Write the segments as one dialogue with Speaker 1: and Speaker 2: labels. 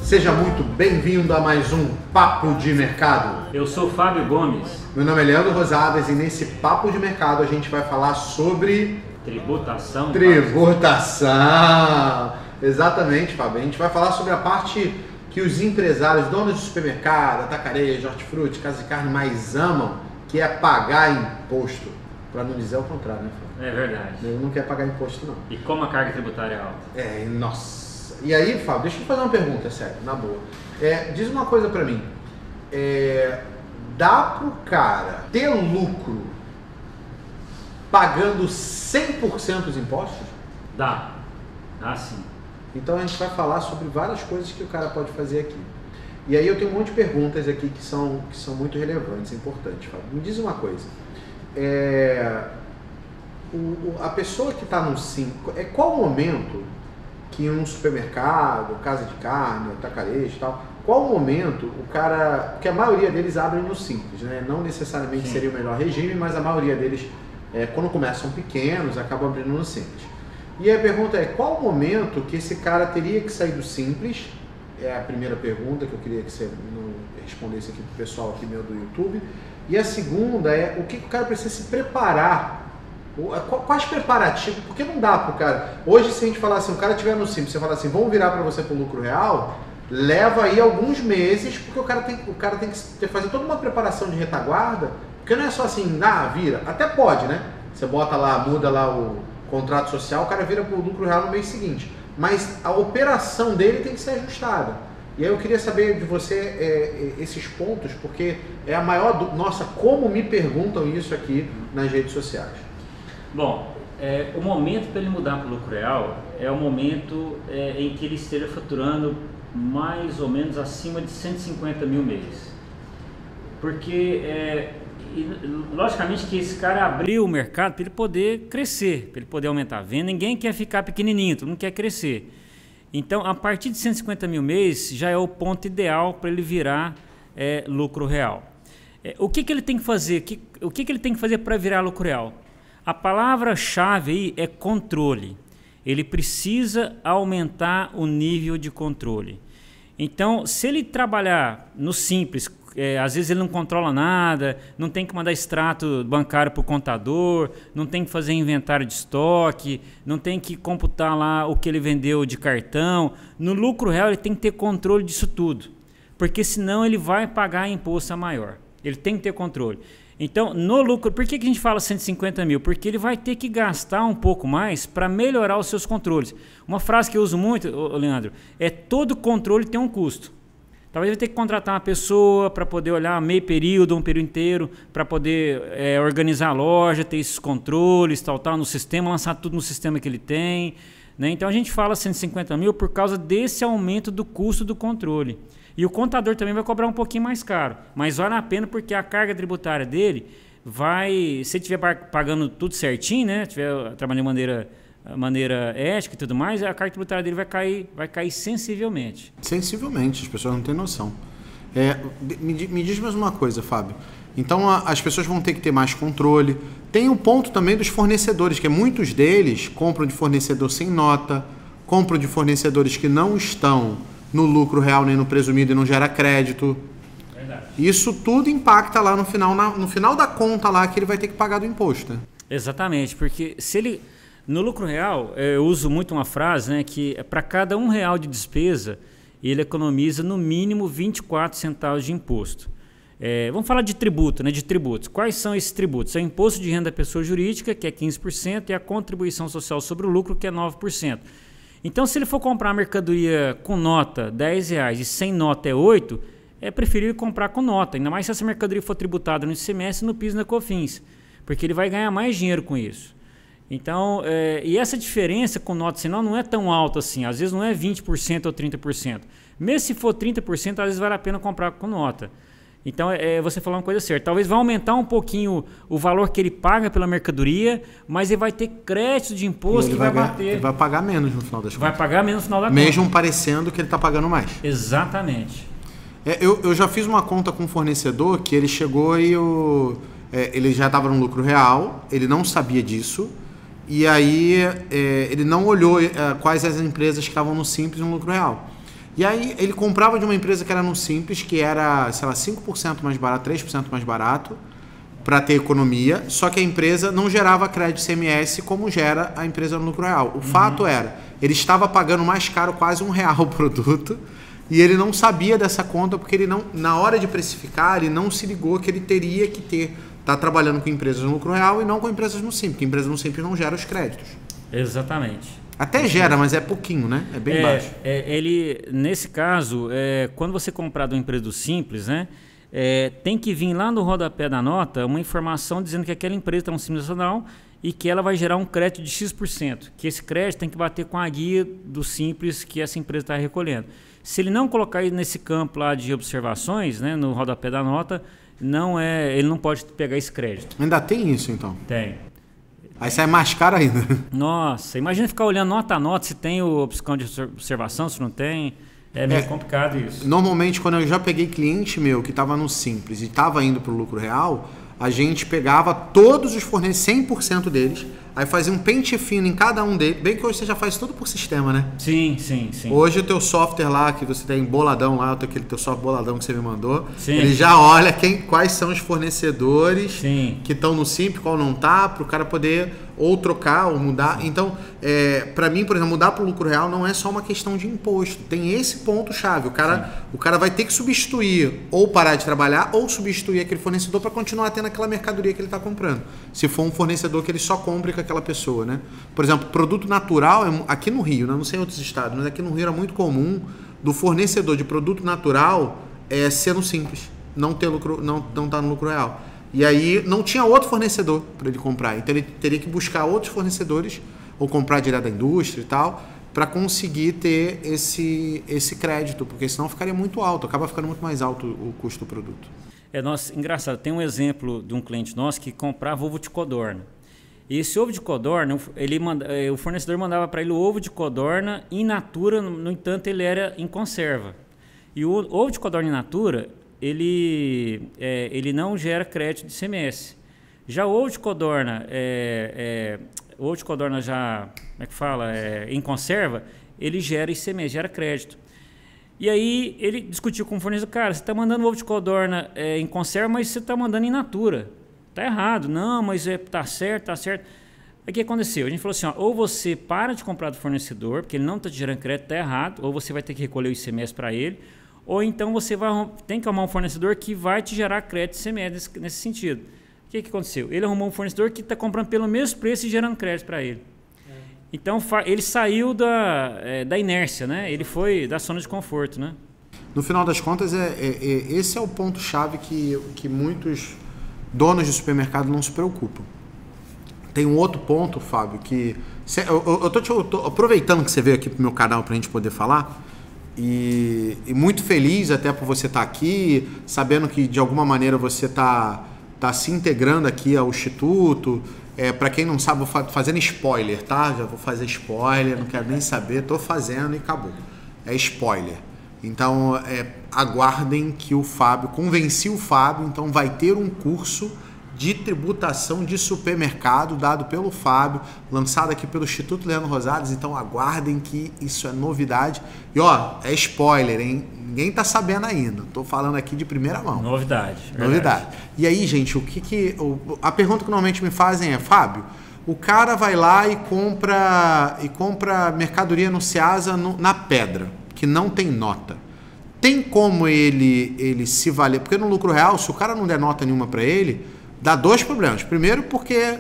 Speaker 1: Seja muito bem-vindo a mais um Papo de Mercado.
Speaker 2: Eu sou Fábio Gomes.
Speaker 1: Meu nome é Leandro Rosadas e nesse Papo de Mercado a gente vai falar sobre...
Speaker 2: Tributação.
Speaker 1: Exatamente, Fábio. A gente vai falar sobre a parte que os empresários, donos de supermercado, atacarejo, hortifruti, casa de carne mais amam, que é pagar imposto. Para não dizer o contrário, né, Fábio?
Speaker 2: É verdade.
Speaker 1: Ele não quer pagar imposto, não.
Speaker 2: E como a carga tributária é alta?
Speaker 1: Nossa. E aí, Fábio, deixa eu te fazer uma pergunta, sério, na boa. Diz uma coisa pra mim. Dá pro cara ter lucro pagando 100% dos impostos?
Speaker 2: Dá sim.
Speaker 1: Então a gente vai falar sobre várias coisas que o cara pode fazer aqui. E aí eu tenho um monte de perguntas aqui que são muito relevantes, importantes, Fábio. Me diz uma coisa. A pessoa que está no Simples, qual o momento que um supermercado, casa de carne, atacarejo e tal, qual o momento o cara, porque a maioria deles abrem no Simples, né? Não necessariamente
Speaker 2: Sim.
Speaker 1: seria o melhor regime, mas a maioria deles, quando começam pequenos, acabam abrindo no Simples. E a pergunta é, qual o momento que esse cara teria que sair do Simples? É a primeira pergunta que eu queria que você respondesse aqui pro pessoal aqui meu do YouTube. E a segunda é, o que o cara precisa se preparar? Quais preparativos? Porque não dá pro cara. Hoje, se a gente falar assim, o cara estiver no Simples, você fala assim, vamos virar para você pro lucro real, leva aí alguns meses, porque o cara tem que fazer toda uma preparação de retaguarda, porque não é só assim, vira. Até pode, né? Você bota lá, muda lá o contrato social, o cara vira pro lucro real no mês seguinte. Mas a operação dele tem que ser ajustada. E aí eu queria saber de você esses pontos, porque é a maior... Nossa, como me perguntam isso aqui nas redes sociais.
Speaker 2: Bom, o momento para ele mudar para o lucro real é o momento em que ele esteja faturando mais ou menos acima de 150 mil mês. Porque, logicamente, que esse cara abriu o mercado para ele poder crescer, para ele poder aumentar a venda. Ninguém quer ficar pequenininho, todo mundo quer crescer. Então, a partir de 150 mil mês já é o ponto ideal para ele virar lucro real. O que ele tem que fazer? O que ele tem que fazer para virar lucro real? A palavra-chave aí é controle. Ele precisa aumentar o nível de controle. Então, se ele trabalhar no simples, às vezes ele não controla nada, não tem que mandar extrato bancário para o contador, não tem que fazer inventário de estoque, não tem que computar lá o que ele vendeu de cartão. No lucro real ele tem que ter controle disso tudo, porque senão ele vai pagar imposto a maior. Ele tem que ter controle. Então, no lucro, por que a gente fala 150 mil? Porque ele vai ter que gastar um pouco mais para melhorar os seus controles. Uma frase que eu uso muito, Leandro, todo controle tem um custo. Talvez vai ter que contratar uma pessoa para poder olhar meio período, um período inteiro, para poder organizar a loja, ter esses controles, tal, no sistema, lançar tudo no sistema que ele tem, né? Então a gente fala 150 mil por causa desse aumento do custo do controle. E o contador também vai cobrar um pouquinho mais caro, mas vale a pena porque a carga tributária dele vai, se ele estiver pagando tudo certinho, né, estiver trabalhando de maneira ética e tudo mais, a carga tributária dele vai cair sensivelmente.
Speaker 1: Sensivelmente, as pessoas não têm noção. Me diz mais uma coisa, Fábio. Então as pessoas vão ter que ter mais controle. Tem o ponto também dos fornecedores, que muitos deles compram de fornecedor sem nota, compram de fornecedores que não estão no lucro real nem no presumido e não gera crédito.
Speaker 2: Verdade.
Speaker 1: Isso tudo impacta lá no final da conta lá que ele vai ter que pagar do imposto, né?
Speaker 2: Exatamente, porque se ele... No lucro real, eu uso muito uma frase, né, que para cada R$1 de despesa, ele economiza no mínimo 24 centavos de imposto. Vamos falar de tributo, né, de tributos. Quais são esses tributos? É o imposto de renda da pessoa jurídica, que é 15%, e a contribuição social sobre o lucro, que é 9%. Então, se ele for comprar mercadoria com nota R$10 e sem nota é 8, é preferível comprar com nota, ainda mais se essa mercadoria for tributada no ICMS, no PIS e na COFINS, porque ele vai ganhar mais dinheiro com isso. Então, e essa diferença com nota sem nota não é tão alta assim, às vezes não é 20% ou 30%. Mesmo se for 30%, às vezes vale a pena comprar com nota. Então, você falou uma coisa certa. Talvez vai aumentar um pouquinho o valor que ele paga pela mercadoria, mas ele vai ter crédito de imposto que vai bater.
Speaker 1: Ele vai pagar menos no final das contas.
Speaker 2: Vai pagar menos no final da conta.
Speaker 1: Mesmo parecendo que ele está pagando mais.
Speaker 2: Exatamente.
Speaker 1: Eu já fiz uma conta com um fornecedor que ele chegou e ele já estava no lucro real, ele não sabia disso, e aí ele não olhou quais as empresas que estavam no Simples no lucro real. E aí ele comprava de uma empresa que era no Simples, que era, sei lá, 5% mais barato, 3% mais barato, para ter economia, só que a empresa não gerava crédito CMS como gera a empresa no lucro real. O fato era, ele estava pagando mais caro, quase R$1 o produto, e ele não sabia dessa conta, porque ele não, na hora de precificar, ele não se ligou que ele teria que tá trabalhando com empresas no lucro real e não com empresas no Simples, porque a empresa no Simples não gera os créditos.
Speaker 2: Exatamente.
Speaker 1: Até gera, mas é pouquinho, né? É bem baixo.
Speaker 2: Nesse caso, quando você comprar de uma empresa do Simples, né? Tem que vir lá no rodapé da nota uma informação dizendo que aquela empresa está no Simples Nacional e que ela vai gerar um crédito de X%, que esse crédito tem que bater com a guia do Simples que essa empresa está recolhendo. Se ele não colocar nesse campo lá de observações, né, no rodapé da nota, ele não pode pegar esse crédito.
Speaker 1: Ainda tem isso, então?
Speaker 2: Tem.
Speaker 1: Aí sai mais caro ainda.
Speaker 2: Nossa, imagina ficar olhando nota a nota se tem o opção de observação, se não tem. É meio complicado isso.
Speaker 1: Normalmente, quando eu já peguei cliente meu que estava no Simples e estava indo para o lucro real, a gente pegava todos os fornecedores, 100% deles, aí fazia um pente fino em cada um deles. Bem que hoje você já faz tudo por sistema, né?
Speaker 2: Sim.
Speaker 1: Hoje o teu software lá, que você tem boladão lá, aquele teu software boladão que você me mandou,
Speaker 2: sim,
Speaker 1: ele já olha quais são os fornecedores,
Speaker 2: sim,
Speaker 1: que estão no Simples, qual não tá, para o cara poder ou trocar ou mudar. Então, para mim, por exemplo, mudar para o lucro real não é só uma questão de imposto. Tem esse ponto-chave. O cara vai ter que substituir, ou parar de trabalhar, ou substituir aquele fornecedor para continuar tendo aquela mercadoria que ele está comprando. Se for um fornecedor que ele só compre com aquela pessoa, né? Por exemplo, produto natural, aqui no Rio, né? Não sei em outros estados, mas aqui no Rio era muito comum do fornecedor de produto natural ser no Simples, não ter lucro, não tá no lucro real. E aí não tinha outro fornecedor para ele comprar. Então ele teria que buscar outros fornecedores ou comprar direto da indústria e tal, para conseguir ter esse crédito, porque senão ficaria muito alto, acaba ficando muito mais alto o custo do produto.
Speaker 2: Engraçado, tem um exemplo de um cliente nosso que comprava ovo de codorna. E esse ovo de codorna, o fornecedor mandava para ele o ovo de codorna in natura, no entanto ele era em conserva. E o ovo de codorna in natura, ele não gera crédito de ICMS. Já o ovo de codorna, já, como é que fala, em conserva, ele gera ICMS, gera crédito. E aí ele discutiu com o fornecedor, cara, você está mandando ovo de codorna em conserva, mas você está mandando in natura. Está errado. Não, mas está certo. Aí o que aconteceu? A gente falou assim, ou você para de comprar do fornecedor, porque ele não está te gerando crédito, está errado, ou você vai ter que recolher o ICMS para ele, ou então você tem que arrumar um fornecedor que vai te gerar crédito ICMS nesse sentido. O que aconteceu? Ele arrumou um fornecedor que está comprando pelo mesmo preço e gerando crédito para ele. Então ele saiu da inércia, né? Ele foi da zona de conforto, né?
Speaker 1: No final das contas, esse é o ponto-chave que muitos donos de supermercado não se preocupam. Tem um outro ponto, Fábio, que eu tô aproveitando que você veio aqui pro meu canal para a gente poder falar. E muito feliz até por você estar aqui, sabendo que de alguma maneira você está se integrando aqui ao Instituto. Para quem não sabe, vou fazendo spoiler, tá? Já vou fazer spoiler, não quero nem saber, estou fazendo e acabou. É spoiler. Então, aguardem que convenci o Fábio, então vai ter um curso de tributação de supermercado dado pelo Fábio, lançado aqui pelo Instituto Leandro Rosales, então aguardem que isso é novidade. E é spoiler, hein? Ninguém tá sabendo ainda, tô falando aqui de primeira mão.
Speaker 2: Novidade.
Speaker 1: E aí, gente, a pergunta que normalmente me fazem é, Fábio, o cara vai lá e compra mercadoria no Ceasa na Pedra, que não tem nota. Tem como ele se valer? Porque no lucro real, se o cara não der nota nenhuma para ele, dá dois problemas. Primeiro, porque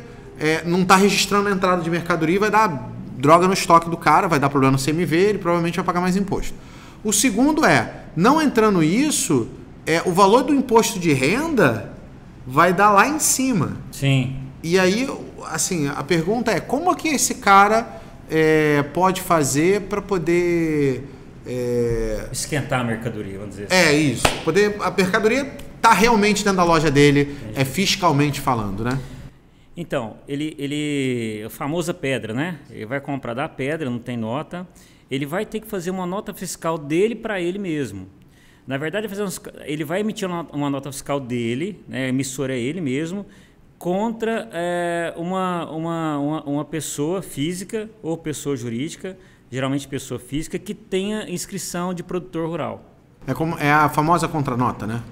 Speaker 1: não está registrando a entrada de mercadoria e vai dar droga no estoque do cara, vai dar problema no CMV, ele provavelmente vai pagar mais imposto. O segundo não entrando isso, o valor do imposto de renda vai dar lá em cima.
Speaker 2: Sim.
Speaker 1: E aí, assim, a pergunta é, como é que esse cara pode fazer para poder...
Speaker 2: esquentar a mercadoria, vamos dizer assim.
Speaker 1: Isso. A mercadoria está realmente dentro da loja dele, fiscalmente falando, né?
Speaker 2: Então, a famosa pedra, né? Ele vai comprar da pedra, não tem nota. Ele vai ter que fazer uma nota fiscal dele para ele mesmo. Na verdade, ele vai emitir uma nota fiscal dele, né? A emissora é ele mesmo, contra uma pessoa física ou pessoa jurídica geralmente pessoa física, que tenha inscrição de produtor rural.
Speaker 1: É a famosa contranota, né?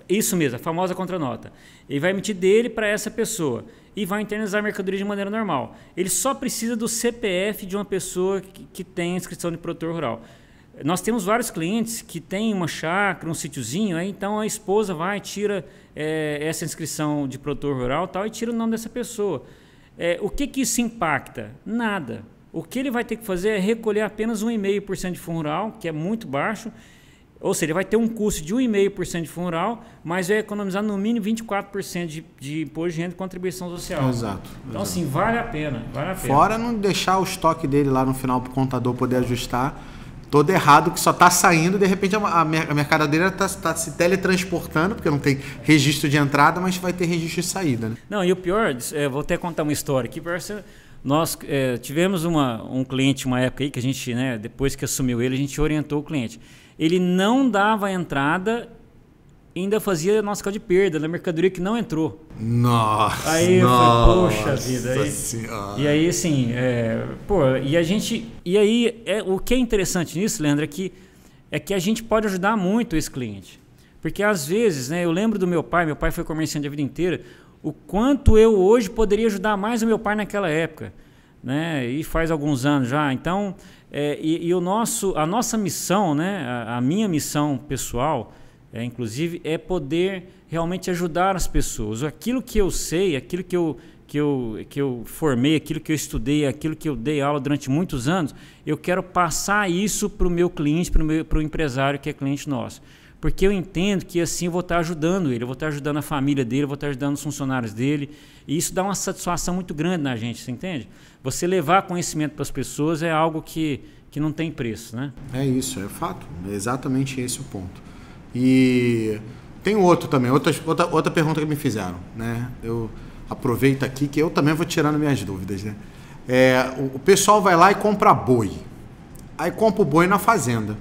Speaker 2: Isso mesmo, a famosa contranota. Ele vai emitir dele para essa pessoa e vai internalizar a mercadoria de maneira normal. Ele só precisa do CPF de uma pessoa que tem inscrição de produtor rural. Nós temos vários clientes que têm uma chácara, um sítiozinho, aí então a esposa vai, tira essa inscrição de produtor rural tal, e tira o nome dessa pessoa. O que isso impacta? Nada. O que ele vai ter que fazer é recolher apenas 1,5% de fundo rural, que é muito baixo, ou seja, ele vai ter um custo de 1,5% de fundo rural, mas vai economizar no mínimo 24% de imposto de renda e contribuição social.
Speaker 1: Exato.
Speaker 2: Então, assim, vale a pena.
Speaker 1: Fora não deixar o estoque dele lá no final para o contador poder ajustar todo errado, que só está saindo, de repente a mercadoria está se teletransportando, porque não tem registro de entrada, mas vai ter registro de saída. Né?
Speaker 2: Não, e o pior, vou até contar uma história aqui, nós tivemos um cliente uma época aí que a gente, né, depois que assumiu ele, a gente orientou o cliente. Ele não dava entrada, ainda fazia nossa causa de perda na mercadoria que não entrou.
Speaker 1: Nossa!
Speaker 2: Aí eu falei, poxa vida. E aí, assim, o que é interessante nisso, Leandro, é que a gente pode ajudar muito esse cliente. Porque às vezes, né, eu lembro do meu pai foi comerciante a vida inteira, o quanto eu hoje poderia ajudar mais o meu pai naquela época, né? E faz alguns anos já. Então, a nossa missão, né, a minha missão pessoal, inclusive, é poder realmente ajudar as pessoas. Aquilo que eu sei, aquilo que eu formei, aquilo que eu estudei, aquilo que eu dei aula durante muitos anos, eu quero passar isso para o meu cliente, para o empresário que é cliente nosso. Porque eu entendo que assim eu vou estar ajudando ele, eu vou estar ajudando a família dele, eu vou estar ajudando os funcionários dele. E isso dá uma satisfação muito grande na gente, você entende? Você levar conhecimento para as pessoas é algo que não tem preço, né?
Speaker 1: É isso, é fato. É exatamente esse o ponto. E tem outro também, outra pergunta que me fizeram, né? Eu aproveito aqui que eu também vou tirando minhas dúvidas, né? O pessoal vai lá e compra boi. Aí compra o boi na fazenda.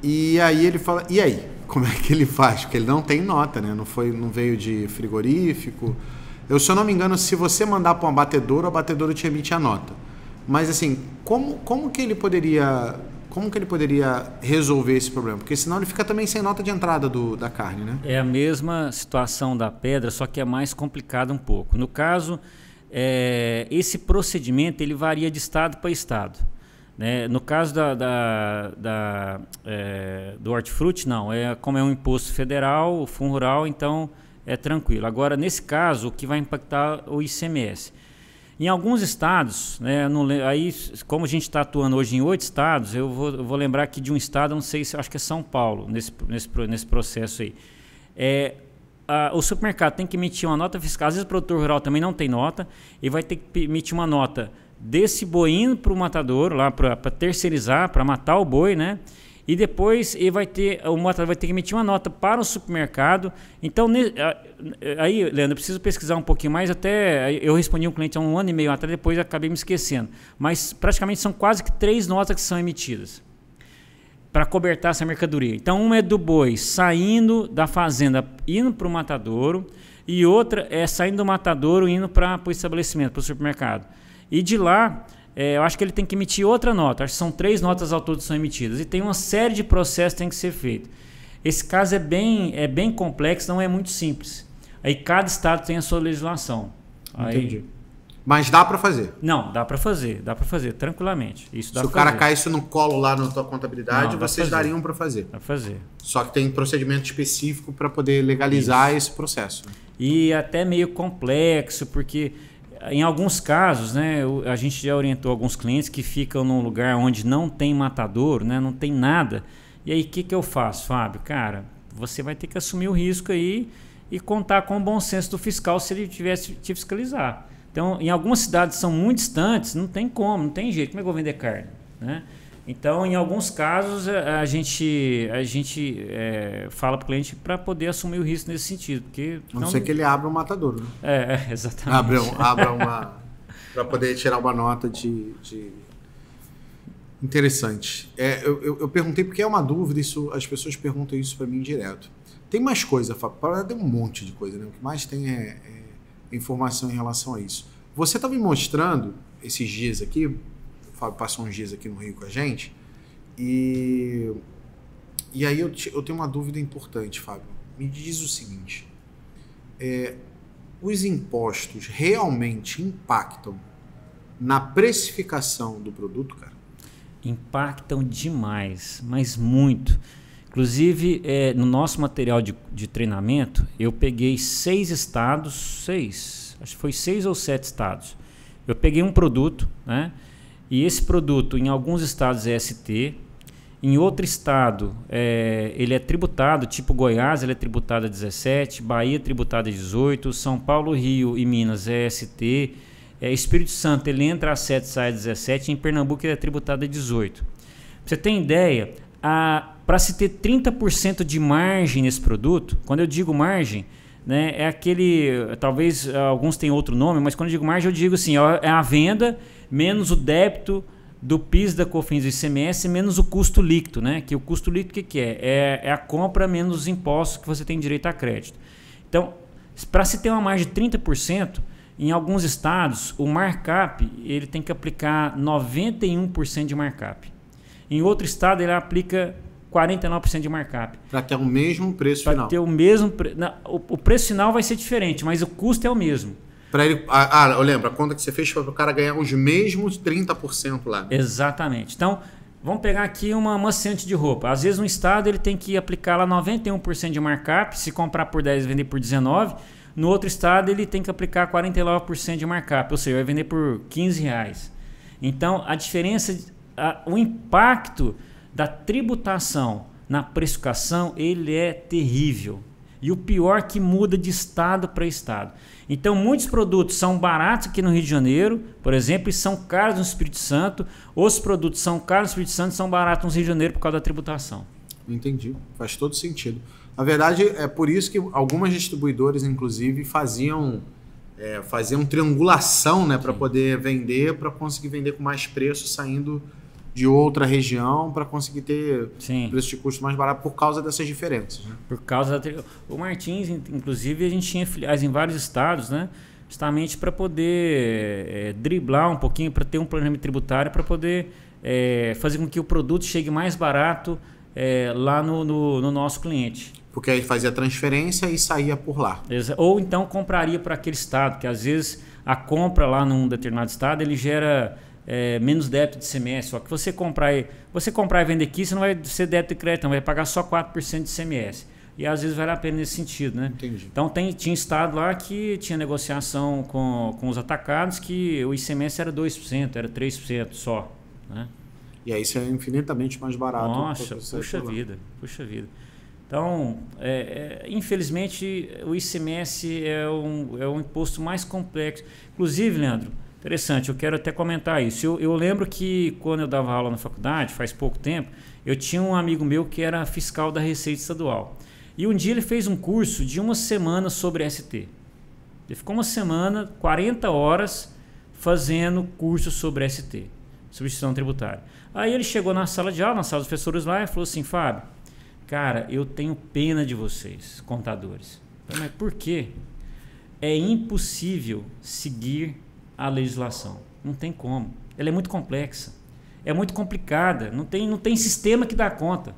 Speaker 1: E aí ele fala, e aí? Como é que ele faz? Porque ele não tem nota, né? Não veio de frigorífico. Se eu não me engano, se você mandar para um abatedouro, o abatedouro te emite a nota. Mas assim, como que ele poderia resolver esse problema? Porque senão ele fica também sem nota de entrada da carne, né? É
Speaker 2: a mesma situação da pedra, só que é mais complicado um pouco. No caso, esse procedimento ele varia de estado para estado. Né? No caso do hortifruti, não. Como é um imposto federal, o fundo rural, então é tranquilo. Agora, nesse caso, o que vai impactar o ICMS? Em alguns estados, né, aí, como a gente está atuando hoje em 8 estados, eu vou lembrar aqui de um estado, não sei se acho que é São Paulo, nesse processo aí. O supermercado tem que emitir uma nota fiscal, às vezes o produtor rural também não tem nota, e vai ter que emitir uma nota desse boi indo para o matador, lá para terceirizar, para matar o boi, né? E depois o matador vai ter que emitir uma nota para o supermercado. Então, aí, Leandro, eu preciso pesquisar um pouquinho mais. Até eu respondi um cliente há 1 ano e meio atrás, depois acabei me esquecendo. Mas praticamente são quase que 3 notas que são emitidas para cobertar essa mercadoria. Então, uma é do boi saindo da fazenda, indo para o matadouro, e outra é saindo do matadouro, indo para o estabelecimento, para o supermercado. E de lá, eu acho que ele tem que emitir outra nota. Acho que são 3 notas ao todo que são emitidas. E tem uma série de processos que tem que ser feito. Esse caso é bem complexo, não é muito simples. Aí cada estado tem a sua legislação.
Speaker 1: Entendi. Mas dá para fazer?
Speaker 2: Não, dá para fazer tranquilamente. Isso dá.
Speaker 1: Se o cara cai isso no colo lá na tua contabilidade, vocês dariam para fazer?
Speaker 2: Dá para fazer.
Speaker 1: Só que tem procedimento específico para poder legalizar esse processo.
Speaker 2: E até meio complexo, porque em alguns casos, né, a gente já orientou alguns clientes que ficam num lugar onde não tem matador, né, não tem nada. E aí o que eu faço, Fábio? Cara, você vai ter que assumir o risco aí e contar com o bom senso do fiscal se ele tivesse te fiscalizar. Então, em algumas cidades são muito distantes, não tem como, não tem jeito. Como é que eu vou vender carne? Né? Então, em alguns casos, a gente fala para o cliente para poder assumir o risco nesse sentido. Porque
Speaker 1: a não ser que ele abra um matador. Né?
Speaker 2: Exatamente.
Speaker 1: Abra uma... para poder tirar uma nota de... Interessante. Eu perguntei porque é uma dúvida, as pessoas perguntam isso para mim direto. Tem mais coisa, Fábio? Tem um monte de coisa, né? O que mais tem é informação em relação a isso. Você está me mostrando esses dias aqui, Fábio passou uns dias aqui no Rio com a gente. E aí eu tenho uma dúvida importante, Fábio. Me diz o seguinte. Os impostos realmente impactam na precificação do produto, cara?
Speaker 2: Impactam demais, mas muito. Inclusive, no nosso material de treinamento, eu peguei 6 estados, acho que foi 6 ou 7 estados. Eu peguei um produto, né? E esse produto, em alguns estados é ST, em outro estado ele é tributado, tipo Goiás, ele é tributado a 17, Bahia é tributado a 18, São Paulo, Rio e Minas é ST, Espírito Santo ele entra a 7, sai a 17, em Pernambuco ele é tributado a 18. Pra você ter ideia, para se ter 30% de margem nesse produto, quando eu digo margem, né, é aquele, talvez alguns tenham outro nome, mas quando eu digo margem eu digo assim, é a venda menos o débito do PIS, da COFINS e ICMS menos o custo líquido, né? Que o custo líquido o que é? É a compra menos os impostos que você tem direito a crédito. Então, para se ter uma margem de 30%, em alguns estados, o markup ele tem que aplicar 91% de markup. Em outro estado, ele aplica 49% de markup.
Speaker 1: Para ter o mesmo preço final.
Speaker 2: Para ter o mesmo o preço final vai ser diferente, mas o custo é o mesmo.
Speaker 1: Para ele, eu lembro, a conta que você fez foi para o cara ganhar os mesmos 30% lá.
Speaker 2: Exatamente. Então, vamos pegar aqui uma amaciante de roupa. Às vezes, um estado ele tem que aplicar lá 91% de markup, se comprar por 10 e vender por 19. No outro estado, ele tem que aplicar 49% de markup, ou seja, vai vender por R$15. Então, a diferença, o impacto da tributação na precificação, ele é terrível. E o pior é que muda de estado para estado. Então, muitos produtos são baratos aqui no Rio de Janeiro, por exemplo, e são caros no Espírito Santo. Os produtos são caros no Espírito Santo e são baratos no Rio de Janeiro por causa da tributação.
Speaker 1: Entendi. Faz todo sentido. Na verdade, é por isso que algumas distribuidoras, inclusive, faziam triangulação, né, para poder vender, para conseguir vender com mais preço saindo de outra região para conseguir ter preço de custo mais barato por causa dessas diferenças. Né?
Speaker 2: Por causa o Martins, inclusive, a gente tinha filiais em vários estados, né? Justamente para poder driblar um pouquinho, para ter um planejamento tributário, para poder fazer com que o produto chegue mais barato lá no nosso cliente.
Speaker 1: Porque aí fazia transferência e saía por lá.
Speaker 2: Ou então compraria para aquele estado, que às vezes a compra lá num determinado estado ele gera menos débito de ICMS. Só que você comprar e vender aqui, você não vai ser débito de crédito, não vai pagar só 4% de ICMS. E às vezes vale a pena nesse sentido, né?
Speaker 1: Entendi.
Speaker 2: Então tinha estado lá que tinha negociação com os atacados que o ICMS era 2%, era 3% só, né?
Speaker 1: E aí isso é infinitamente mais barato.
Speaker 2: Nossa, puxa vida. Então, infelizmente, o ICMS é um imposto mais complexo. Inclusive, Leandro, interessante, eu quero até comentar isso. Eu lembro que quando eu dava aula na faculdade, faz pouco tempo, eu tinha um amigo meu que era fiscal da Receita Estadual. E um dia ele fez um curso de 1 semana sobre ST. Ele ficou 1 semana, 40 horas, fazendo curso sobre ST, substituição tributária. Aí ele chegou na sala de aula, na sala dos professores lá, e falou assim: Fábio, cara, eu tenho pena de vocês, contadores. Eu falei, mas por quê? É impossível seguir a legislação. Não tem como. Ela é muito complexa. É muito complicada. Não tem sistema que dá conta.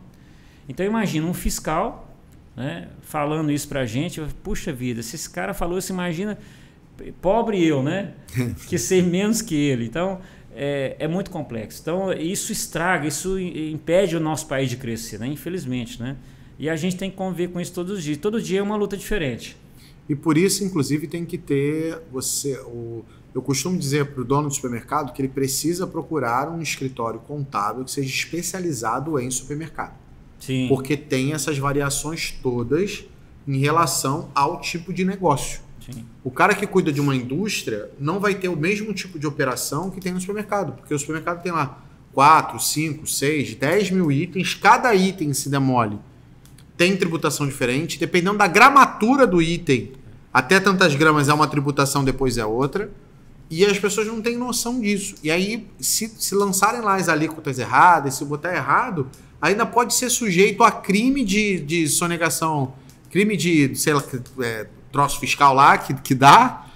Speaker 2: Então imagina um fiscal, né, falando isso pra gente. Puxa vida, se esse cara falou isso, imagina pobre eu, né? Que sei menos que ele. Então é muito complexo. Então isso estraga, isso impede o nosso país de crescer, né? Infelizmente, né? E a gente tem que conviver com isso todos os dias. Todo dia é uma luta diferente.
Speaker 1: E por isso, inclusive, tem que ter eu costumo dizer para o dono do supermercado que ele precisa procurar um escritório contábil que seja especializado em supermercado.
Speaker 2: Sim.
Speaker 1: Porque tem essas variações todas em relação ao tipo de negócio.
Speaker 2: Sim.
Speaker 1: O cara que cuida de uma indústria não vai ter o mesmo tipo de operação que tem no supermercado, porque o supermercado tem lá 4, 5, 6, 10 mil itens, cada item se demole. Tem tributação diferente, dependendo da gramatura do item, até tantas gramas é uma tributação, depois é outra, e as pessoas não têm noção disso. E aí, se lançarem lá as alíquotas erradas, se botar errado, ainda pode ser sujeito a crime de sonegação, crime de, sei lá, troço fiscal lá que dá,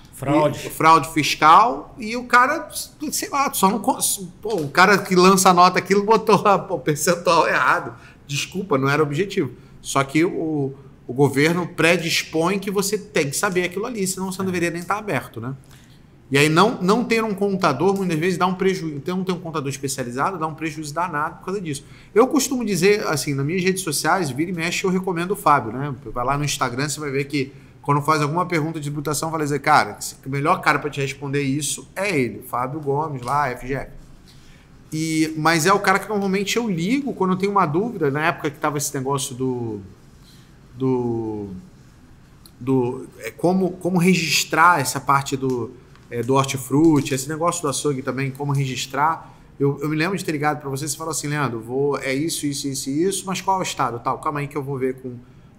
Speaker 1: fraude fiscal, e o cara, sei lá, só não... Pô, o cara que lança a nota aquilo botou o percentual errado. Desculpa, não era o objetivo. Só que o governo predispõe que você tem que saber aquilo ali, senão você não deveria nem estar aberto, né? E aí não ter um contador, muitas vezes, dá um prejuízo. Então, não ter um contador especializado dá um prejuízo danado por causa disso. Eu costumo dizer, assim, nas minhas redes sociais, vira e mexe, eu recomendo o Fábio, né? Vai lá no Instagram, você vai ver que quando faz alguma pergunta de tributação, vai dizer, cara, o melhor cara para te responder isso é ele, Fábio Gomes, lá, FGF. Mas é o cara que normalmente eu ligo quando eu tenho uma dúvida, na época que estava esse negócio como registrar essa parte do hortifruti, esse negócio do açougue também, como registrar. Eu me lembro de ter ligado para você, você falou assim, Leandro, é isso, mas qual é o estado? Tal, calma aí que eu vou ver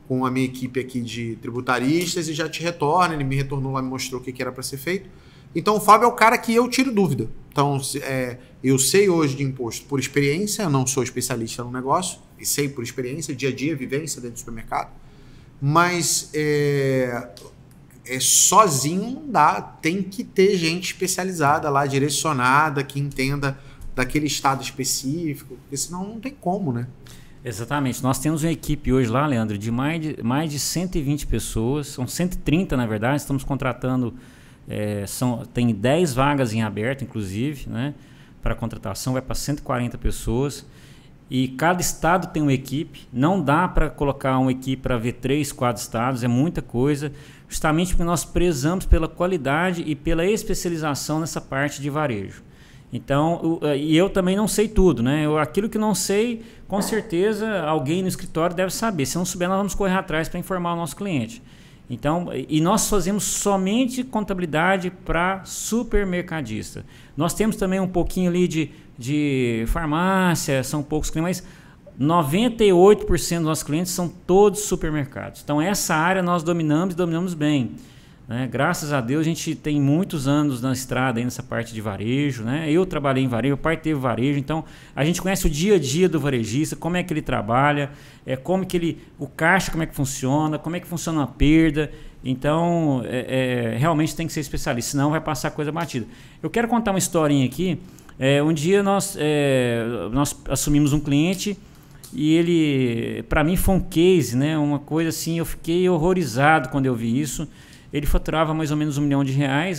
Speaker 1: com a minha equipe aqui de tributaristas e já te retorna. Ele me retornou lá, me mostrou o que era para ser feito. Então o Fábio é o cara que eu tiro dúvida. Então eu sei hoje de imposto por experiência, eu não sou especialista no negócio, e sei por experiência, dia a dia, vivência dentro do supermercado, mas sozinho não dá, tem que ter gente especializada lá, direcionada, que entenda daquele estado específico, porque senão não tem como, né?
Speaker 2: Exatamente. Nós temos uma equipe hoje lá, Leandro, de mais de 120 pessoas, são 130 na verdade, estamos contratando, tem 10 vagas em aberto, inclusive, né? Para contratação vai para 140 pessoas. E cada estado tem uma equipe, não dá para colocar uma equipe para ver 3, 4 estados, é muita coisa, justamente porque nós prezamos pela qualidade e pela especialização nessa parte de varejo. Então, e eu também não sei tudo, né? Aquilo que não sei, com certeza alguém no escritório deve saber. Se não souber, nós vamos correr atrás para informar o nosso cliente. Então, e nós fazemos somente contabilidade para supermercadista. Nós temos também um pouquinho ali de farmácia, são poucos clientes, mas 98% dos nossos clientes são todos supermercados. Então, essa área nós dominamos bem. Né? Graças a Deus, a gente tem muitos anos na estrada aí nessa parte de varejo. Né? Eu trabalhei em varejo, o pai teve varejo, então a gente conhece o dia a dia do varejista, como é que ele trabalha, como que o caixa, como é que funciona a perda. Então, realmente tem que ser especialista, senão vai passar coisa batida. Eu quero contar uma historinha aqui. Um dia nós assumimos um cliente e ele, para mim, foi um case, né? Uma coisa assim, eu fiquei horrorizado quando eu vi isso. Ele faturava mais ou menos R$1 milhão,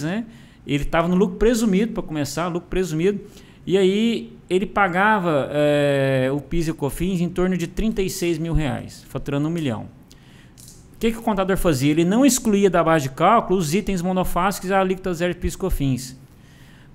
Speaker 2: né? Ele estava no lucro presumido, para começar, lucro presumido. E aí ele pagava o PIS e o COFINS em torno de R$36 mil, faturando R$1 milhão. O que o contador fazia? Ele não excluía da base de cálculo os itens monofásicos e a alíquota zero de PIS e COFINS.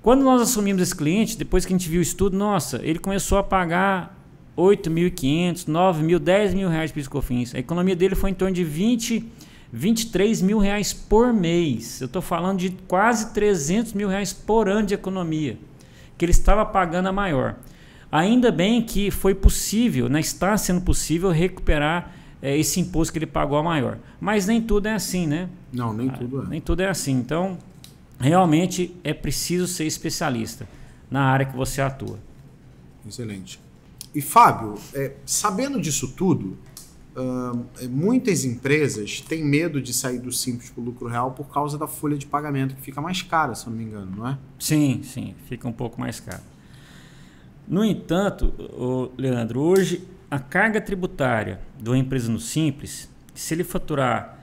Speaker 2: Quando nós assumimos esse cliente, depois que a gente viu o estudo, nossa, ele começou a pagar R$8.500, R$9 mil, R$10 mil de PIS e COFINS. A economia dele foi em torno de R$23 mil por mês. Eu estou falando de quase R$300 mil por ano de economia, que ele estava pagando a maior. Ainda bem que foi possível, né, está sendo possível recuperar esse imposto que ele pagou a maior. Mas nem tudo é assim, né?
Speaker 1: Não, nem tudo é.
Speaker 2: Nem tudo é assim. Então, realmente é preciso ser especialista na área que você atua.
Speaker 1: Excelente. E Fábio, sabendo disso tudo, muitas empresas têm medo de sair do simples para o lucro real por causa da folha de pagamento, que fica mais cara, se eu não me engano, não é?
Speaker 2: Sim, fica um pouco mais caro. No entanto, Leandro, hoje a carga tributária de uma empresa no simples, se ele faturar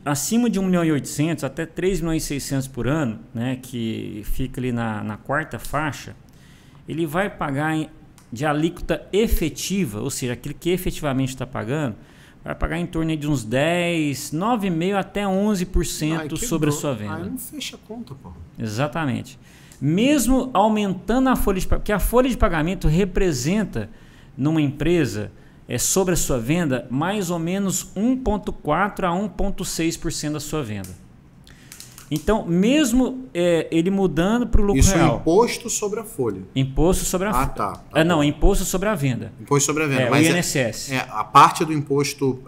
Speaker 2: acima de 1.800.000 até 3.600.000 por ano, né, que fica ali na quarta faixa, ele vai pagar de alíquota efetiva, ou seja, aquele que efetivamente está pagando, vai pagar em torno de uns 10, 9,5% até 11% sobre a sua venda.
Speaker 1: Aí não fecha a conta, pô.
Speaker 2: Exatamente. Mesmo aumentando a folha de pagamento, porque a folha de pagamento representa numa empresa, sobre a sua venda, mais ou menos 1,4% a 1,6% da sua venda. Então, mesmo ele mudando para o lucro real...
Speaker 1: Isso é imposto sobre a folha.
Speaker 2: Imposto sobre a folha.
Speaker 1: Tá.
Speaker 2: Não, imposto sobre a venda.
Speaker 1: Imposto sobre a venda.
Speaker 2: Mas o INSS.
Speaker 1: A parte do imposto...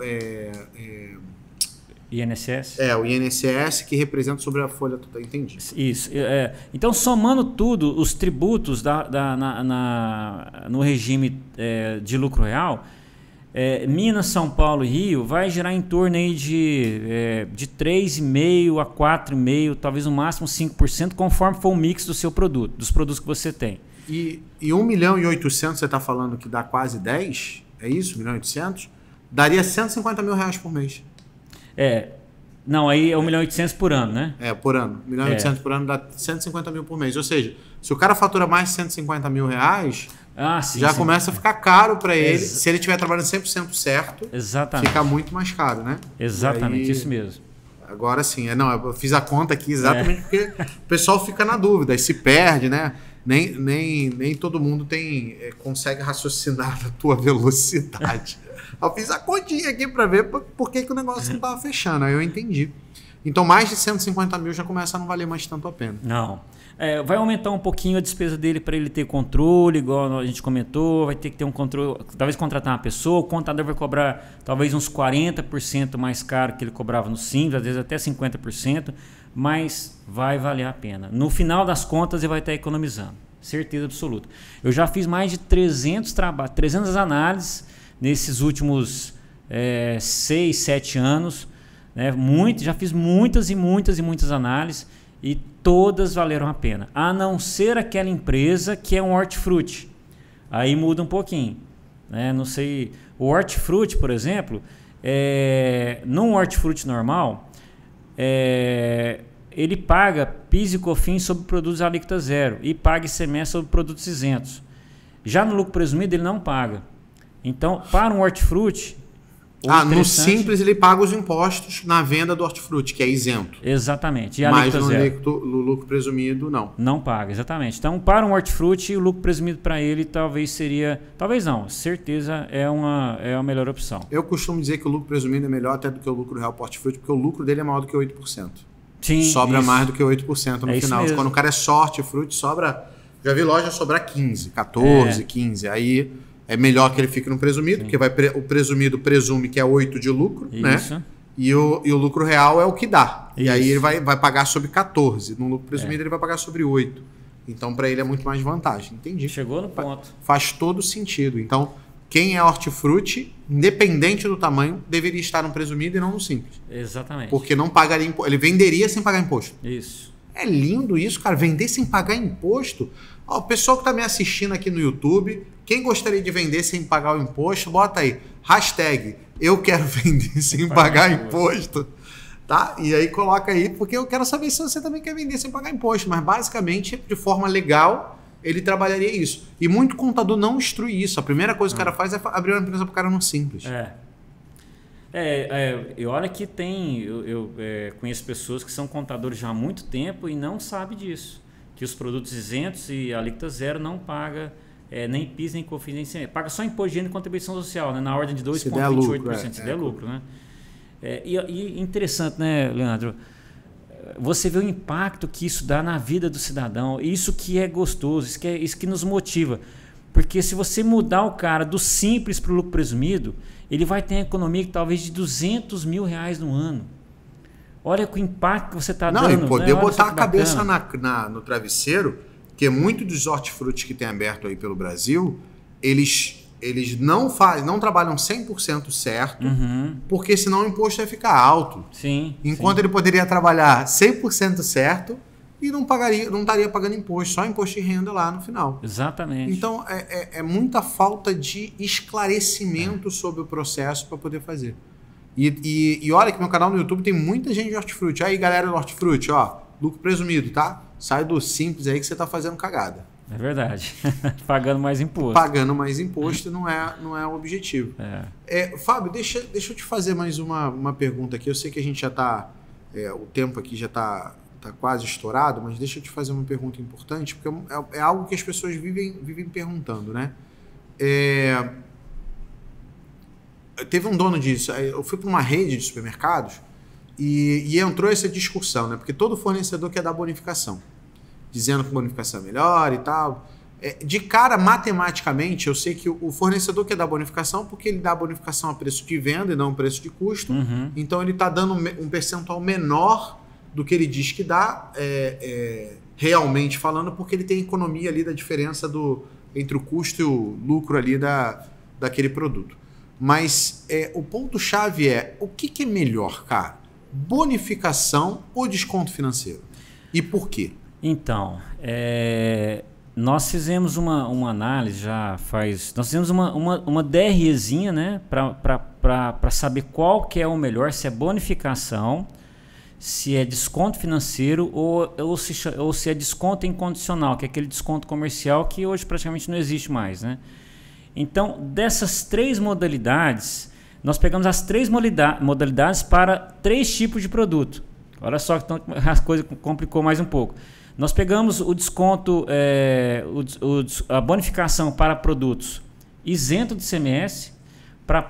Speaker 2: INSS?
Speaker 1: O INSS que representa sobre a folha total, entendi.
Speaker 2: Isso. Então, somando tudo, os tributos no regime de lucro real, Minas, São Paulo e Rio vai girar em torno aí de 3,5% a 4,5%, talvez no máximo 5%, conforme for o mix do seu produto, dos produtos que você tem.
Speaker 1: E 1.800.000 você está falando que dá quase 10? É isso? 1.800.000? Daria R$150.000 por mês.
Speaker 2: Não, aí é 1.800.000 por ano, né?
Speaker 1: Por ano. 1.800.000 por ano dá 150.000 por mês. Ou seja, se o cara fatura mais de R$150.000, já começa a ficar caro para ele. Se ele estiver trabalhando 100% certo, fica muito mais caro, né?
Speaker 2: Exatamente, isso mesmo.
Speaker 1: Agora sim, eu fiz a conta aqui exatamente porque o pessoal fica na dúvida e se perde, né? Nem todo mundo consegue raciocinar na tua velocidade. Eu fiz a continha aqui para ver por que o negócio não estava fechando. Aí eu entendi. Então mais de 150.000 já começa a não valer mais tanto a pena.
Speaker 2: Não. Vai aumentar um pouquinho a despesa dele para ele ter controle, igual a gente comentou. Vai ter que ter um controle, talvez contratar uma pessoa. O contador vai cobrar talvez uns 40% mais caro que ele cobrava no Simples, às vezes até 50%, mas vai valer a pena. No final das contas ele vai estar economizando, certeza absoluta. Eu já fiz mais de 300 análises nesses últimos 6, 7 anos, né? Já fiz muitas análises e todas valeram a pena, a não ser aquela empresa que é um hortifruti. Aí muda um pouquinho, né? Não sei, o hortifruti, por exemplo, num hortifruti normal, ele paga PIS e COFINS sobre produtos alíquota zero e paga ICMS sobre produtos isentos. Já no lucro presumido ele não paga. Então, para um hortifruti...
Speaker 1: no Simples ele paga os impostos na venda do hortifruti, que é isento.
Speaker 2: Exatamente. E
Speaker 1: mas no lucro presumido, não.
Speaker 2: Não paga, exatamente. Então, para um hortifruti, o lucro presumido para ele talvez seria... Talvez não, certeza é a melhor opção.
Speaker 1: Eu costumo dizer que o lucro presumido é melhor até do que o lucro real para o hortifruti, porque o lucro dele é maior do que 8%.
Speaker 2: Sim,
Speaker 1: sobra mais do que 8% no final.
Speaker 2: Mesmo.
Speaker 1: Quando o cara é só hortifruti, sobra... Já vi loja sobrar 15, 14, 15. Aí... É melhor que ele fique no presumido, porque o presumido presume que é 8 de lucro,
Speaker 2: isso,
Speaker 1: né? E o lucro real é o que dá.
Speaker 2: Isso.
Speaker 1: E aí ele vai pagar sobre 14. No lucro presumido ele vai pagar sobre 8. Então para ele é muito mais vantagem. Entendi.
Speaker 2: Chegou no ponto.
Speaker 1: Faz todo sentido. Então quem é hortifruti, independente do tamanho, deveria estar no presumido e não no simples.
Speaker 2: Exatamente.
Speaker 1: Porque não pagaria imposto. Ele venderia sem pagar imposto.
Speaker 2: Isso.
Speaker 1: É lindo isso, cara. Vender sem pagar imposto. O pessoal que está me assistindo aqui no YouTube, quem gostaria de vender sem pagar o imposto, bota aí, hashtag, eu quero vender sem pagar imposto. Tá? E aí coloca aí, porque eu quero saber se você também quer vender sem pagar imposto. Mas basicamente, de forma legal, ele trabalharia isso. E muito contador não instrui isso. A primeira coisa que o cara faz é abrir uma empresa para o cara no Simples.
Speaker 2: E olha que eu conheço pessoas que são contadores já há muito tempo e não sabem disso. Que os produtos isentos e alíquota zero não paga nem PIS, nem COFINS, nem ICMS. Paga só imposto de renda e contribuição social, né? Na ordem de 2,28%. Se der lucro, né? E interessante, né, Leandro? Você vê o impacto que isso dá na vida do cidadão. Isso que é gostoso, isso que nos motiva. Porque se você mudar o cara do simples para o lucro presumido, ele vai ter uma economia talvez de R$200 mil no ano. Olha o impacto que você está dando.
Speaker 1: Não, e poder botar a cabeça no travesseiro, porque muitos dos hortifrutis que tem aberto aí pelo Brasil, eles não trabalham 100% certo, porque senão o imposto vai ficar alto.
Speaker 2: Sim.
Speaker 1: Enquanto ele poderia trabalhar 100% certo e não estaria pagando imposto, só imposto de renda lá no final.
Speaker 2: Exatamente.
Speaker 1: Então, é muita falta de esclarecimento sobre o processo para poder fazer. E olha que meu canal no YouTube tem muita gente de hortifruti. Aí, galera do hortifruti, lucro presumido, tá? Sai do simples aí que você tá fazendo cagada.
Speaker 2: É verdade. Pagando mais imposto.
Speaker 1: Pagando mais imposto não é o objetivo. Fábio, deixa eu te fazer mais uma pergunta aqui. Eu sei que a gente já tá... o tempo aqui já tá quase estourado, mas deixa eu te fazer uma pergunta importante, porque é algo que as pessoas vivem perguntando, né? Teve um dono disso. Eu fui para uma rede de supermercados e entrou essa discussão, né? Porque todo fornecedor quer dar bonificação, dizendo que bonificação é melhor e tal. De cara, matematicamente, eu sei que o fornecedor quer dar bonificação porque ele dá bonificação a preço de venda e não a preço de custo. Então ele está dando um percentual menor do que ele diz que dá, realmente falando, porque ele tem economia ali da diferença entre o custo e o lucro ali daquele produto. Mas o ponto-chave é, o que é melhor, cara? Bonificação ou desconto financeiro? E por quê?
Speaker 2: Então, nós fizemos uma análise nós fizemos uma DREzinha, né, para saber qual que é o melhor, se é bonificação, se é desconto financeiro ou se é desconto incondicional, que é aquele desconto comercial que hoje praticamente não existe mais, né? Então, dessas 3 modalidades, nós pegamos as 3 modalidades para 3 tipos de produto. Olha só, então a coisa complicou mais um pouco. Nós pegamos o desconto, a bonificação para produtos isento de ICMS, para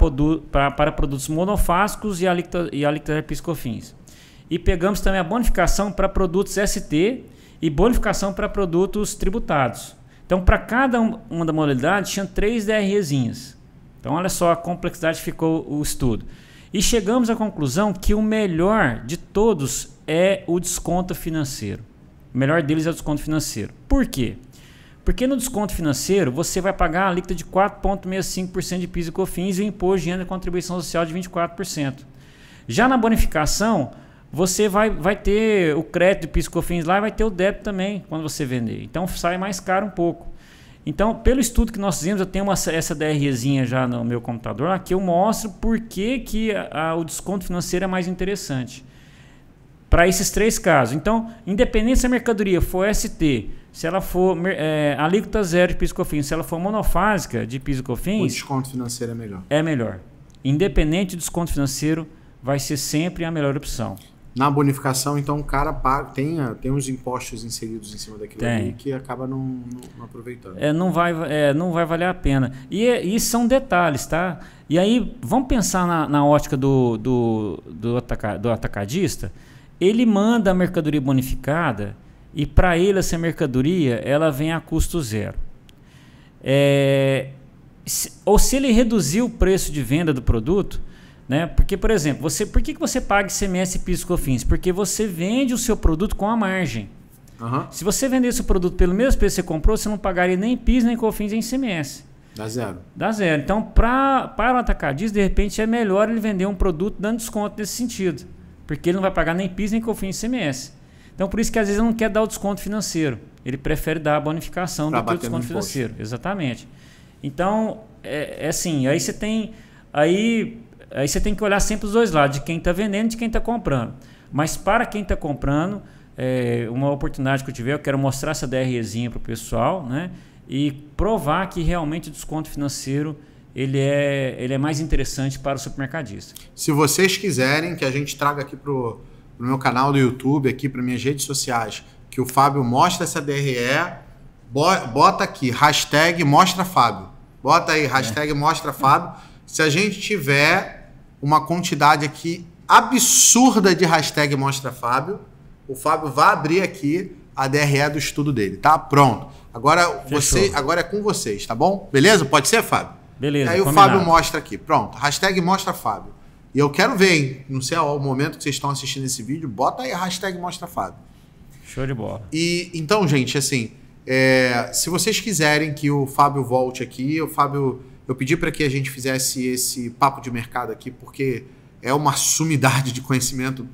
Speaker 2: produtos monofásicos e alíquota PIS/COFINS. E pegamos também a bonificação para produtos ST e bonificação para produtos tributados. Então, para cada uma da modalidade, tinha 3 DREzinhas. Então, olha só a complexidade que ficou o estudo. E chegamos à conclusão que o melhor de todos é o desconto financeiro. O melhor deles é o desconto financeiro. Por quê? Porque no desconto financeiro, você vai pagar a alíquota de 4,65% de PIS e COFINS e o imposto de renda e contribuição social de 24%. Já na bonificação, você vai ter o crédito de PIS e COFINS lá e vai ter o débito também quando você vender. Então sai mais caro um pouco. Então, pelo estudo que nós fizemos, eu tenho essa DREzinha já no meu computador, aqui eu mostro por que o desconto financeiro é mais interessante. Para esses 3 casos. Então, independente se a mercadoria for ST, se ela for alíquota zero de PIS e COFINS, se ela for monofásica de PIS e COFINS...
Speaker 1: O desconto financeiro é melhor.
Speaker 2: É melhor. Independente do desconto financeiro, vai ser sempre a melhor opção.
Speaker 1: Na bonificação, então, o cara paga, tem uns impostos inseridos em cima daquilo ali que acaba não aproveitando.
Speaker 2: Não vai valer a pena. E são detalhes, tá? E aí, vamos pensar na ótica do atacadista. Ele manda a mercadoria bonificada e para ele essa mercadoria ela vem a custo zero. Ou se ele reduzir o preço de venda do produto, né? Porque, por exemplo, por que você paga ICMS e PIS e COFINS? Porque você vende o seu produto com a margem. Se você vendesse o produto pelo mesmo preço que você comprou, você não pagaria nem PIS nem COFINS em ICMS.
Speaker 1: Dá zero.
Speaker 2: Dá zero. Então, para o atacadista, de repente, é melhor ele vender um produto dando desconto nesse sentido. Porque ele não vai pagar nem PIS nem COFINS em ICMS. Então, por isso que às vezes ele não quer dar o desconto financeiro. Ele prefere dar a bonificação do que o desconto financeiro. Exatamente. Então, assim, aí você tem... Aí você tem que olhar sempre os 2 lados, de quem está vendendo e de quem está comprando. Mas para quem está comprando, uma oportunidade que eu tiver, eu quero mostrar essa DREzinha para o pessoal, né? E provar que realmente o desconto financeiro ele é mais interessante para o supermercadista.
Speaker 1: Se vocês quiserem que a gente traga aqui para o meu canal do YouTube, aqui para minhas redes sociais, que o Fábio mostre essa DRE, bota aqui, hashtag mostra Fábio. Bota aí, hashtag mostra Fábio. Se a gente tiver uma quantidade aqui absurda de hashtag mostra Fábio, o Fábio vai abrir aqui a DRE do estudo dele, tá? Pronto. Agora é com vocês, tá bom? Beleza? Pode ser, Fábio?
Speaker 2: Beleza.
Speaker 1: Aí
Speaker 2: combinado.
Speaker 1: o Fábio mostra aqui. Pronto. Hashtag mostra Fábio. E eu quero ver, hein? Não sei o momento que vocês estão assistindo esse vídeo, bota aí a hashtag mostra Fábio.
Speaker 2: Show de bola.
Speaker 1: E então, gente, assim, se vocês quiserem que o Fábio volte aqui, eu pedi para que a gente fizesse esse papo de mercado aqui, porque é uma sumidade de conhecimento.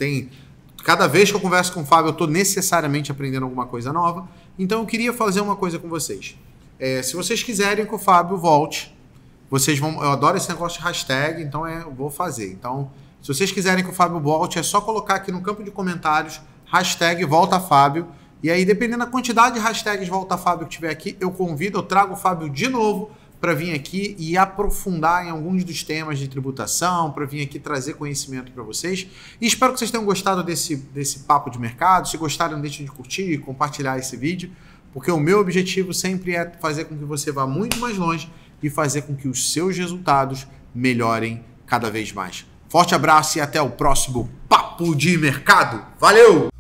Speaker 1: Cada vez que eu converso com o Fábio, eu estou necessariamente aprendendo alguma coisa nova. Então, eu queria fazer uma coisa com vocês. Se vocês quiserem que o Fábio volte, eu adoro esse negócio de hashtag, então eu vou fazer. Então, se vocês quiserem que o Fábio volte, é só colocar aqui no campo de comentários, hashtag volta Fábio. E aí, dependendo da quantidade de hashtags volta Fábio que tiver aqui, eu trago o Fábio de novo para vir aqui e aprofundar em alguns dos temas de tributação, para vir aqui trazer conhecimento para vocês. E espero que vocês tenham gostado desse papo de mercado. Se gostaram, não deixem de curtir e compartilhar esse vídeo, porque o meu objetivo sempre é fazer com que você vá muito mais longe e fazer com que os seus resultados melhorem cada vez mais. Forte abraço e até o próximo Papo de Mercado. Valeu!